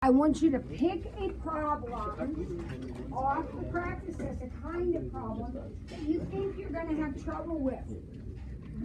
I want you to pick a problem off the practice test, a kind of problem that you think you're going to have trouble with.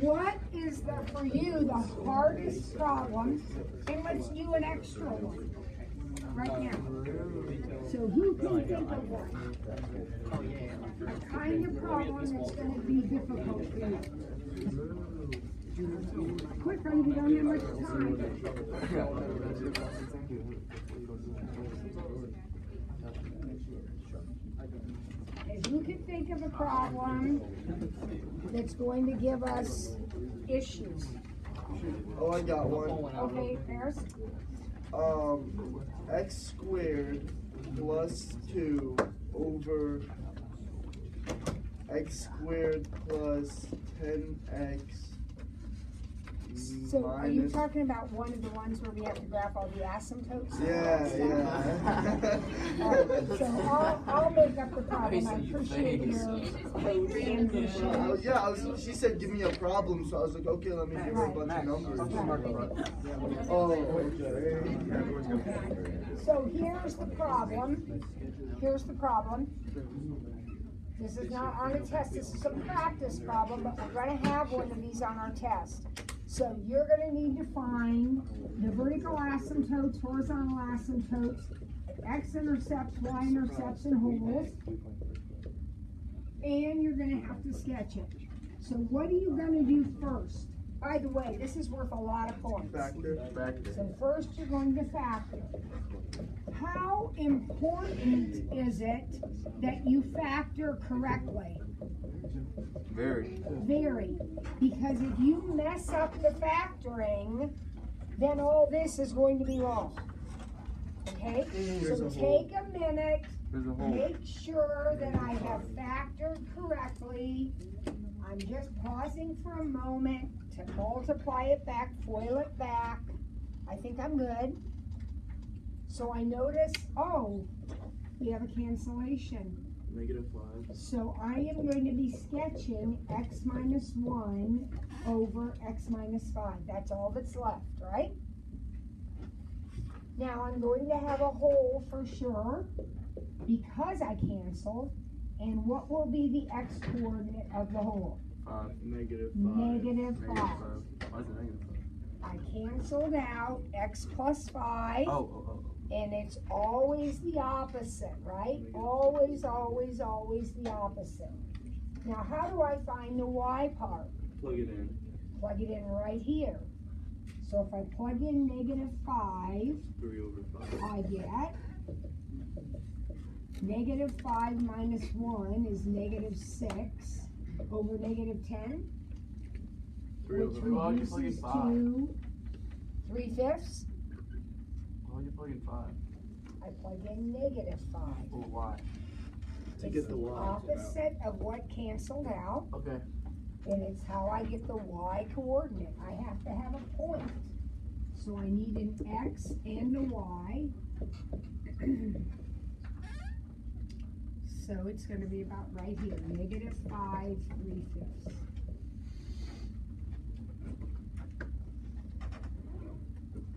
What is for you the hardest problem? And let's do an extra one right now. So who can think of one? A kind of problem that's going to be difficult for you. Quicker, we don't have much time. If you can think of a problem that's going to give us issues. Oh, I got one. Okay, Ferris? X squared plus 2 over x squared plus 10x. So are you talking about one of the ones where we have to graph all the asymptotes? Yeah. So I'll make up the problem. I appreciate your she said give me a problem, so I was like, okay, let me give her a bunch of numbers. Oh, okay. So here's the problem. This is not on a test, this is a practice problem, but we're going to have one of these on our test. So you're going to need to find the vertical asymptotes, horizontal asymptotes, x-intercepts, y-intercepts, and holes. And you're going to have to sketch it. So what are you going to do first? By the way, this is worth a lot of points. Factor. So first you're going to factor. How important is it that you factor correctly? Very. Very. Because if you mess up the factoring, then all this is going to be wrong. Okay? So take a minute, make sure that I have factored correctly. I'm just pausing for a moment to multiply it back, FOIL it back. I think I'm good. So I notice, oh, we have a cancellation. -5. So I am going to be sketching x minus 1 over x minus 5. That's all that's left, right? Now I'm going to have a hole for sure because I canceled. And what will be the x coordinate of the hole? -5. Negative 5. Why is it -5? I canceled out x plus 5. Oh. And it's always the opposite, right? Always, always, always the opposite. Now, how do I find the y part? Plug it in. Plug it in right here. So if I plug in -5, 3 over 5. I get -5 minus 1 is -6 over -10, 3 which over 5. reduces to 3/5. Why are you plugging 5? I plug in -5. Oh, why? It's the opposite of what canceled out. Okay. And it's how I get the y coordinate. I have to have a point. So I need an x and a y. So it's going to be about right here, -5 3/5.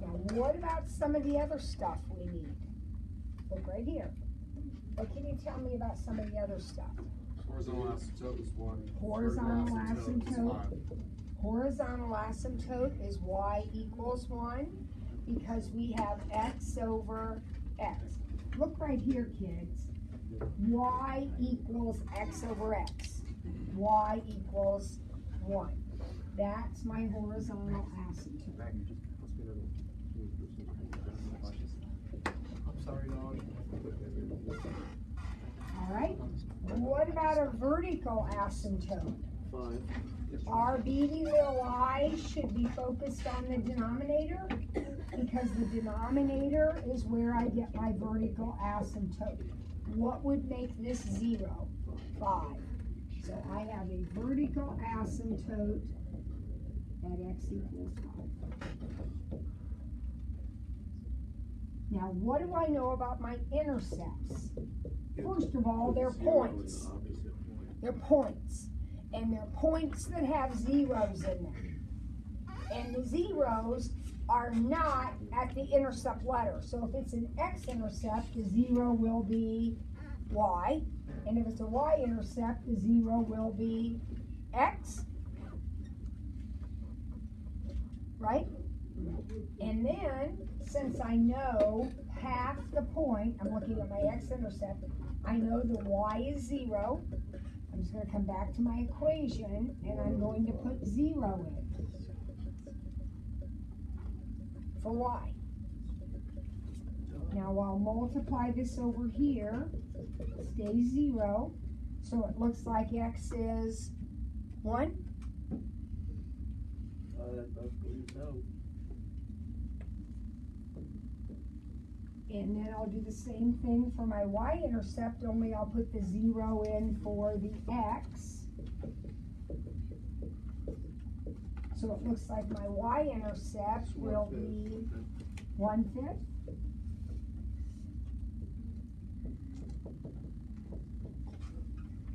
Now what about some of the other stuff we need? Look right here. What can you tell me about some of the other stuff? Horizontal asymptote is 1. Horizontal asymptote. Horizontal asymptote is y equals 1 because we have x over x. Look right here, kids. Y equals x over x. Y equals 1. That's my horizontal asymptote. I'm sorry, dog. All right. What about a vertical asymptote? 5. Our beady little I should be focused on the denominator because the denominator is where I get my vertical asymptote. What would make this 0? 5. So I have a vertical asymptote at x equals 5. Now, what do I know about my intercepts? First of all, they're points. They're points. And they're points that have zeros in them. And the zeros are not at the intercept letter. So if it's an x-intercept, the 0 will be y. And if it's a y-intercept, the 0 will be x. Right? And then, since I know half the point, I'm looking at my x-intercept, I know the y is 0. I'm just going to come back to my equation, and I'm going to put 0 in for y. Now I'll multiply this over here, stays 0, so it looks like x is 1. And then I'll do the same thing for my y-intercept, only I'll put the 0 in for the x. So it looks like my y-intercept will be 1/5.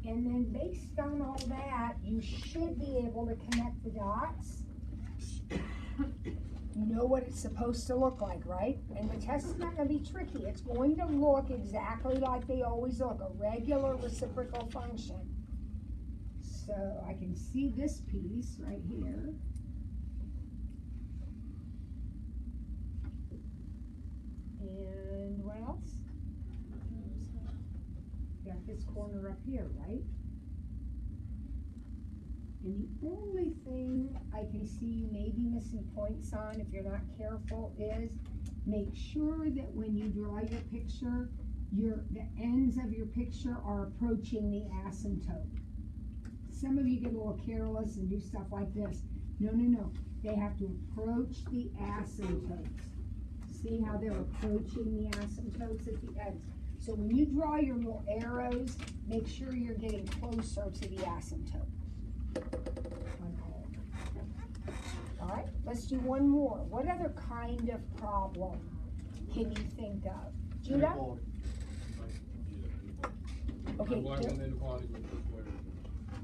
And then based on all that, you should be able to connect the dots. You know what it's supposed to look like, right? And the test is not going to be tricky. It's going to look exactly like they always look, a regular reciprocal function. So I can see this piece right here. And what else? Got this corner up here, right? And the only thing I can see you may be missing points on, if you're not careful, is make sure that when you draw your picture, the ends of your picture are approaching the asymptote. Some of you get a little careless and do stuff like this. No, no, no. They have to approach the asymptotes. See how they're approaching the asymptotes at the ends. So when you draw your little arrows, make sure you're getting closer to the asymptote. All right, let's do one more. What other kind of problem can you think of? Judah? Okay,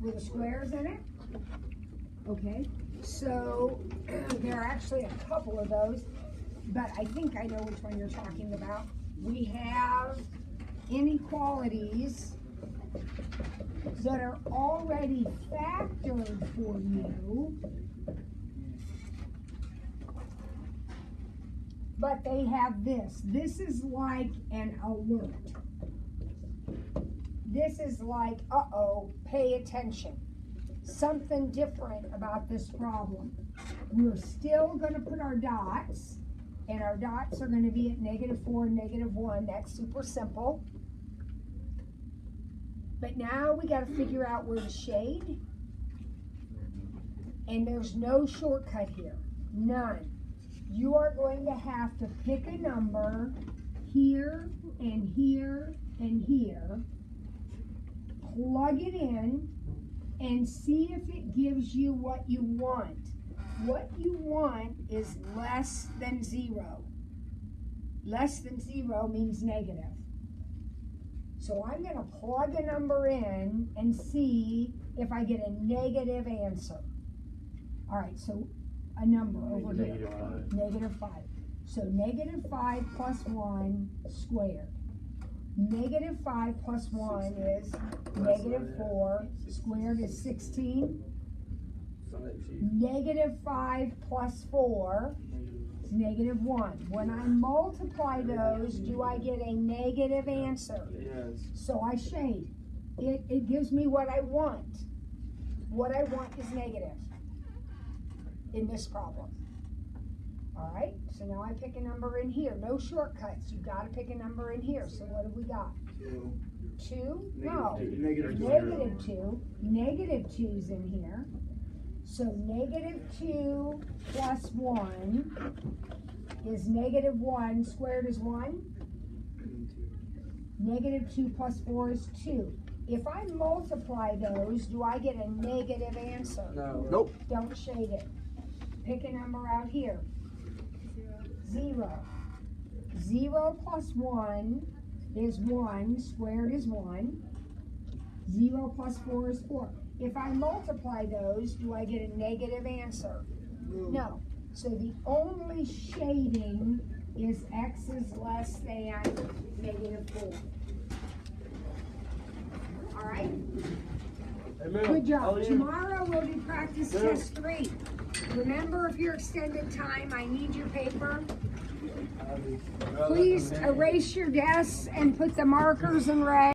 with the squares in it? Okay, so there are actually a couple of those, but I think I know which one you're talking about. We have inequalities that are already factored for you, but they have this. This is like an alert. This is like, uh-oh, pay attention. Something different about this problem. We're still going to put our dots, and our dots are going to be at -4 and -1. That's super simple. But now we got to figure out where to shade. And there's no shortcut here. None. You are going to have to pick a number here and here and here. Plug it in and see if it gives you what you want. What you want is less than 0. Less than 0 means negative. So I'm going to plug a number in and see if I get a negative answer. All right, so a number over here. -5. So -5 plus 1 squared. -5 plus 1 is -4. Squared is 16. -5 plus 4 is -1. When I multiply those, do I get a negative answer? Yes. So I shade. It gives me what I want. What I want is negative in this problem. All right, so now I pick a number in here. No shortcuts. You've got to pick a number in here. So what have we got? 2? No. Negative 2. Negative 2's in here. So -2 plus 1 is -1. Squared is 1. -2 plus 4 is 2. If I multiply those, do I get a negative answer? No. Nope. Don't shade it. Pick a number out here. 0. 0 plus 1 is 1. Squared is 1. 0 plus 4 is 4. If I multiply those, do I get a negative answer? No. So the only shading is x is less than -4. All right? Good job. Tomorrow we'll do practice test 3. Remember, if you're extended time, I need your paper. Please erase your desks and put the markers in red.